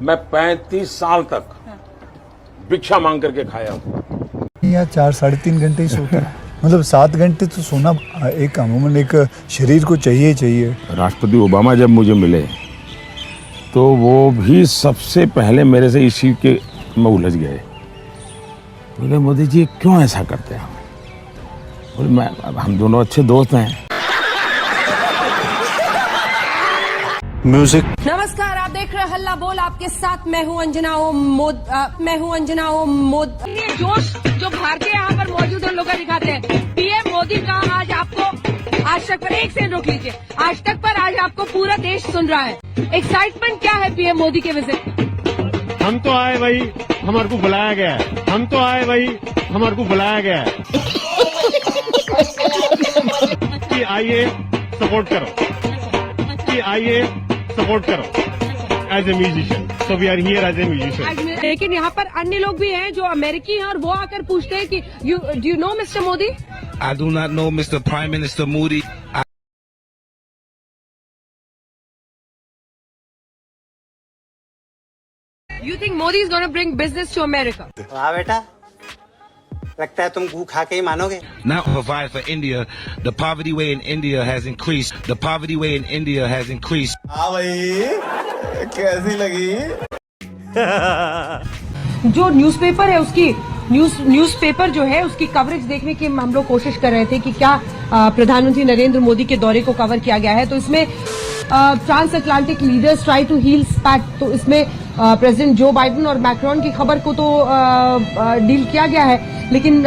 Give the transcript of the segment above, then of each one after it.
मैं 35 साल तक भिक्षा मांग करके खाया हूँ। या 4-3.5 घंटे ही सोता है। मतलब 7 घंटे तो सोना एक अमूमन एक शरीर को चाहिए चाहिए। राष्ट्रपति ओबामा जब मुझे मिले तो वो भी सबसे पहले मेरे से इसी के में उलझ गए। बोले मोदी जी क्यों ऐसा करते हैं? बोले हम दोनों अच्छे दोस्त हैं। म्यूजिक। नमस्कार, आप देख रहे हैं हल्ला बोल। आपके साथ मैं हूं अंजना ओम मोद। ये जोश जो भारतीय यहाँ पर मौजूद है लोग दिखाते हैं। पीएम मोदी का आज आपको आज तक पर एक सेकंड रोक लीजिए। आज तक पर आज आपको पूरा देश सुन रहा है। एक्साइटमेंट क्या है पीएम मोदी के विजिट? हम तो आए भाई, हमारे को बुलाया गया है। हम तो आए भाई, हमारे को बुलाया गया है कि आइए सपोर्ट करो, कि आइए सपोर्ट करो as a musician. So we are here as a musician. लेकिन यहाँ पर अन्य लोग भी हैं जो अमेरिकी हैं और वो आकर पूछते हैं कि do you know mister Modi? I do not know Mr. Prime Minister Modi. You think Modi is going to bring business to America? वाह बेटा, लगता है तुम गू खा के ही मानोगे। Now provide for India. The poverty rate in India has increased. The poverty rate in India has increased. हाँ भाई, कैसी लगी? जो न्यूज़पेपर है उसकी न्यूज़पेपर जो है उसकी कवरेज देखने की हम लोग कोशिश कर रहे थे कि क्या प्रधानमंत्री नरेंद्र मोदी के दौरे को कवर किया गया है। तो इसमें transatlantic leaders try to heal spat, तो इसमें प्रेसिडेंट जो बाइडेन और मैक्रोन की खबर को तो डील किया गया है, लेकिन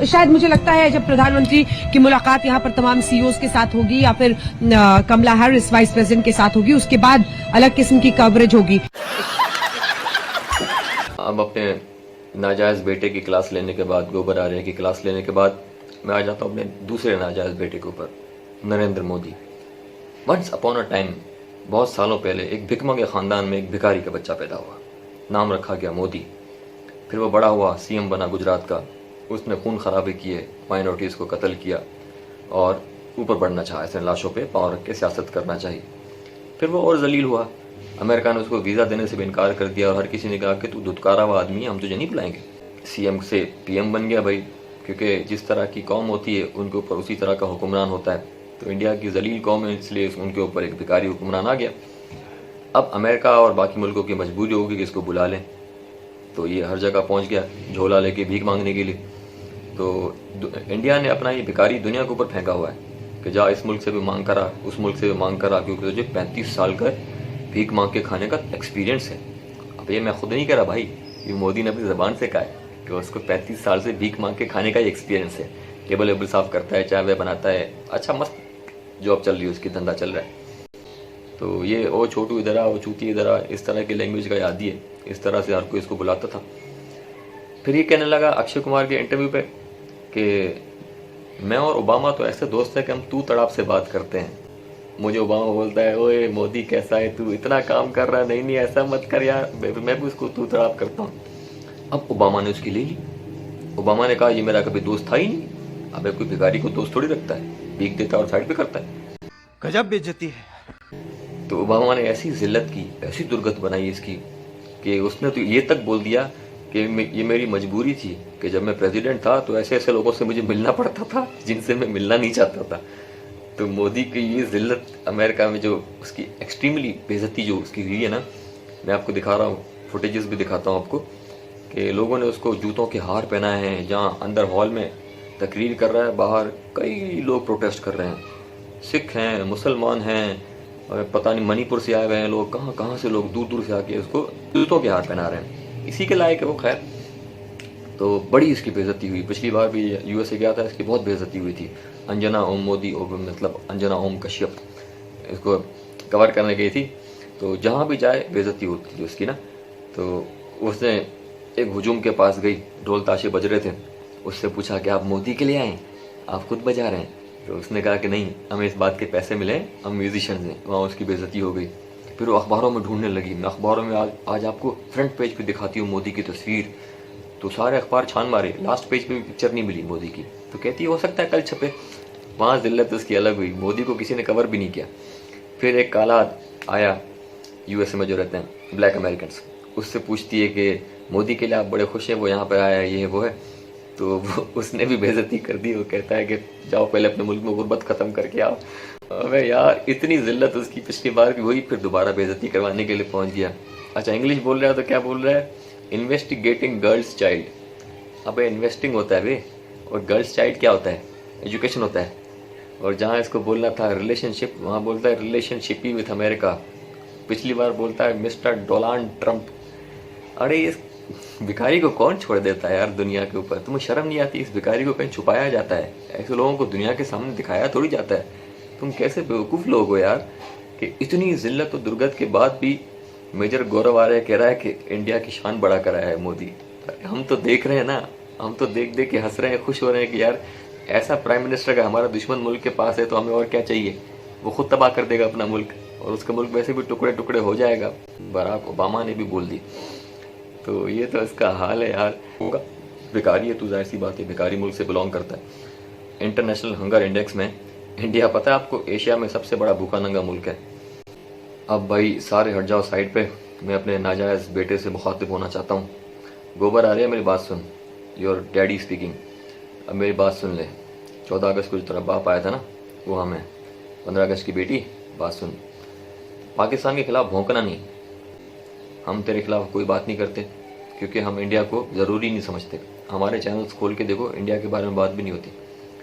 शायद मुझे लगता है जब प्रधानमंत्री की मुलाकात यहाँ पर तमाम सीईओज के साथ होगी या फिर कमला हैरिस वाइस प्रेसिडेंट के साथ होगी, उसके बाद अलग किस्म की कवरेज होगी। अब अपने नाजायज बेटे की क्लास लेने के बाद, गोबर आर्य की क्लास लेने के बाद, मैं आ जाता हूँ अपने दूसरे नाजायज बेटे के ऊपर, Narendra Modi. Once upon a time, बहुत सालों पहले, एक भिखमंगे खानदान में एक भिखारी का बच्चा पैदा हुआ, नाम रखा गया मोदी। फिर वो बड़ा हुआ, सीएम बना गुजरात का। उसने खून खराबे किए, माइनॉरिटीज़ को कत्ल किया और ऊपर बढ़ना चाहा, ऐसे लाशों पे पाँव रख के सियासत करना चाहिए। फिर वो और जलील हुआ, अमेरिका ने उसको वीज़ा देने से भी इनकार कर दिया और हर किसी ने कहा कि तू धुतकारा हुआ आदमी है, हम तुझे नहीं बुलाएंगे। सीएम से पीएम बन गया भाई, क्योंकि जिस तरह की कौम होती है उनके ऊपर उसी तरह का हुक्मरान होता है। तो इंडिया की जलील कौम है, इसलिए उनके ऊपर एक भिखारी हुक्मरान आ गया। अब अमेरिका और बाकी मुल्कों की मजबूरी होगी कि इसको बुला लें, तो ये हर जगह पहुंच गया झोला लेके भीख मांगने के लिए। तो इंडिया ने अपना ये भिखारी दुनिया के ऊपर फेंका हुआ है कि जा इस मुल्क से भी मांग करा, उस मुल्क से भी मांग करा, क्योंकि तुझे 35 साल का भीख मांग के खाने का एक्सपीरियंस है। अब ये मैं खुद नहीं कह रहा भाई, ये मोदी ने अपनी ज़बान से कहा है कि उसको 35 साल से भीख मांग के खाने का ही एक्सपीरियंस है। टेबल वेबल साफ करता है, चाय वाय बनाता है, अच्छा मस्त जॉब चल रही है उसकी, धंधा चल रहा है। तो ये ओ छोटू इधर आ, ओ चूती इधर आ, इस तरह की लैंग्वेज का आदी है, इस तरह से हर कोई इसको बुलाता था। फिर ये कहने लगा अक्षय कुमार के इंटरव्यू पे कि मैं और ओबामा तो ऐसे दोस्त हैं कि हम तू तड़ाप से बात करते हैं। मुझे ओबामा बोलता है, ओए मोदी कैसा है तू, इतना काम कर रहा है, नहीं नहीं ऐसा मत कर यार, मैं भी उसको तू तड़ाप करता हूँ। अब ओबामा ने उसकी ले ली। ओबामा ने कहा ये मेरा कभी दोस्त था ही नहीं। अब कोई भिखारी को दोस्त थोड़ी रखता है, भीख देता और साइड पे करता है। गजब बेइज्जती है। तो ओबामा ने ऐसी जिल्लत की, ऐसी दुर्गत बनाई इसकी कि उसने तो ये तक बोल दिया कि ये मेरी मजबूरी थी कि जब मैं प्रेसिडेंट था तो ऐसे ऐसे लोगों से मुझे मिलना पड़ता था जिनसे मैं मिलना नहीं चाहता था। तो मोदी की ये जिल्लत अमेरिका में जो उसकी एक्सट्रीमली बेइज्जती जो उसकी हुई है ना, मैं आपको दिखा रहा हूँ, फुटेजेस भी दिखाता हूँ आपको कि लोगों ने उसको जूतों के हार पहनाए हैं। जहाँ अंदर हॉल में तकरीर कर रहा है, बाहर कई लोग प्रोटेस्ट कर रहे हैं, सिख हैं, मुसलमान हैं, पता नहीं मणिपुर से आए हुए हैं लोग, कहाँ कहाँ से लोग दूर दूर से आके उसको जूतों के हार पहना रहे हैं। इसी के लायक है वो। खैर, तो बड़ी इसकी बेइज्जती हुई। पिछली बार भी यूएसए गया था, इसकी बहुत बेइज्जती हुई थी। अंजना ओम मोदी, मतलब अंजना ओम कश्यप, इसको कवर करने गई थी। तो जहाँ भी जाए बेइज्जती होती थी उसकी ना। तो उसने एक हुजूम के पास गई, ढोल ताशे बज रहे थे, उससे पूछा कि आप मोदी के लिए आए, आप खुद बजा रहे हैं? तो उसने कहा कि नहीं, हमें इस बात के पैसे मिले, हम म्यूजिशियंस हैं। वहाँ उसकी बेइज्जती हो गई। फिर वो अखबारों में ढूंढने लगी। मैं अखबारों में आज आपको फ्रंट पेज पे दिखाती हूँ मोदी की तस्वीर। तो सारे अखबार छान मारे, लास्ट पेज पे भी पिक्चर नहीं मिली मोदी की। तो कहती हो सकता है कल छपे। वहाँ जिल्लत उसकी अलग हुई, मोदी को किसी ने कवर भी नहीं किया। फिर एक काला आया यूएसए में जो रहते हैं ब्लैक अमेरिकन्स, उससे पूछती है कि मोदी के लिए आप बड़े खुश हैं, वो यहाँ पर आया है, ये है वो है। तो उसने भी बेइज्जती कर दी। वो कहता है कि जाओ पहले अपने मुल्क में गुर्बत ख़त्म करके आओ। अबे यार इतनी जिल्लत उसकी पिछली बार की, वही फिर दोबारा बेइज्जती करवाने के लिए पहुँच गया। अच्छा इंग्लिश बोल रहा है तो क्या बोल रहा है, इन्वेस्टिगेटिंग गर्ल्स चाइल्ड। अबे इन्वेस्टिंग होता है वे, और गर्ल्स चाइल्ड क्या होता है, एजुकेशन होता है। और जहाँ इसको बोलना था रिलेशनशिप, वहाँ बोलता है रिलेशनशिप ही विथ अमेरिका। पिछली बार बोलता है मिस्टर डोनाल्ड ट्रंप। अरे इस भिखारी को कौन छोड़ देता है यार दुनिया के ऊपर, तुम्हें शर्म नहीं आती? इस भिखारी को कहीं छुपाया जाता है, ऐसे लोगों को दुनिया के सामने दिखाया थोड़ी जाता है। तुम कैसे बेवकूफ़ लोग हो यार कि इतनी जिल्लत और दुर्गत के बाद भी मेजर गौरव आर्य कह रहा है कि इंडिया की शान बढ़ा कर आया है मोदी। हम तो देख रहे हैं ना, हम तो देख देख के हंस रहे हैं, खुश हो रहे हैं कि यार ऐसा प्राइम मिनिस्टर का हमारा दुश्मन मुल्क के पास है तो हमें और क्या चाहिए। वो खुद तबाह कर देगा अपना मुल्क, और उसका मुल्क वैसे भी टुकड़े टुकड़े हो जाएगा। बराक ओबामा ने भी बोल दी। तो ये तो इसका हाल है यार। होगा भिखारी है तो जाहिर सी बात है, भिखारी मुल्क से बिलोंग करता है। इंटरनेशनल हंगर इंडेक्स में इंडिया पता है आपको एशिया में सबसे बड़ा भूखा नंगा मुल्क है। अब भाई सारे हट जाओ साइड पे, मैं अपने नाजायज़ बेटे से मुखातिब होना चाहता हूँ। गोबर आ रही है, मेरी बात सुन, योर डैडी स्पीकिंग। अब मेरी बात सुन ले, 14 अगस्त को जो तेरा बाप आया था ना, वो हमें 15 अगस्त की बेटी, बात सुन, पाकिस्तान के खिलाफ भौंकना नहीं। हम तेरे खिलाफ कोई बात नहीं करते क्योंकि हम इंडिया को ज़रूरी नहीं समझते। हमारे चैनल्स खोल के देखो, इंडिया के बारे में बात भी नहीं होती।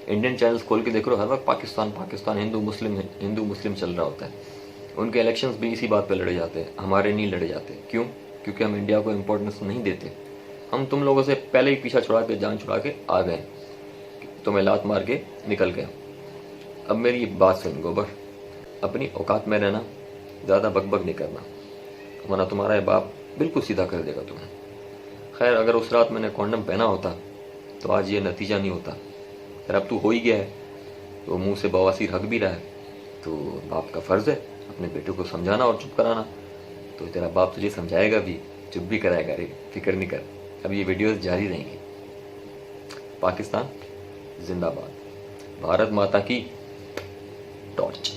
इंडियन चैनल्स खोल के देख लो, हर वक्त पाकिस्तान पाकिस्तान, हिंदू मुस्लिम चल रहा होता है। उनके इलेक्शंस भी इसी बात पे लड़े जाते हैं, हमारे नहीं लड़े जाते। क्यों? क्योंकि हम इंडिया को इम्पोर्टेंस नहीं देते। हम तुम लोगों से पहले ही पीछा छुड़ा के, जान छुड़ा के आ गए, तुम्हें लात मार के निकल गए। अब मेरी बात सुन गोबर, अपनी औकात में रहना, ज़्यादा बकबक नहीं करना, वरना तुम्हारा ये बाप बिल्कुल सीधा कर देगा तुम्हें। खैर अगर उस रात मैंने कॉन्डम पहना होता तो आज ये नतीजा नहीं होता। खैर अब तू हो ही गया है, तो मुंह से बवासीर हक भी रहा है, तो बाप का फ़र्ज़ है अपने बेटे को समझाना और चुप कराना। तो तेरा बाप तुझे समझाएगा भी, चुप भी कराएगा। रे फिक्र नहीं कर, अब ये वीडियोस जारी रहेंगी। पाकिस्तान जिंदाबाद, भारत माता की टॉर्च।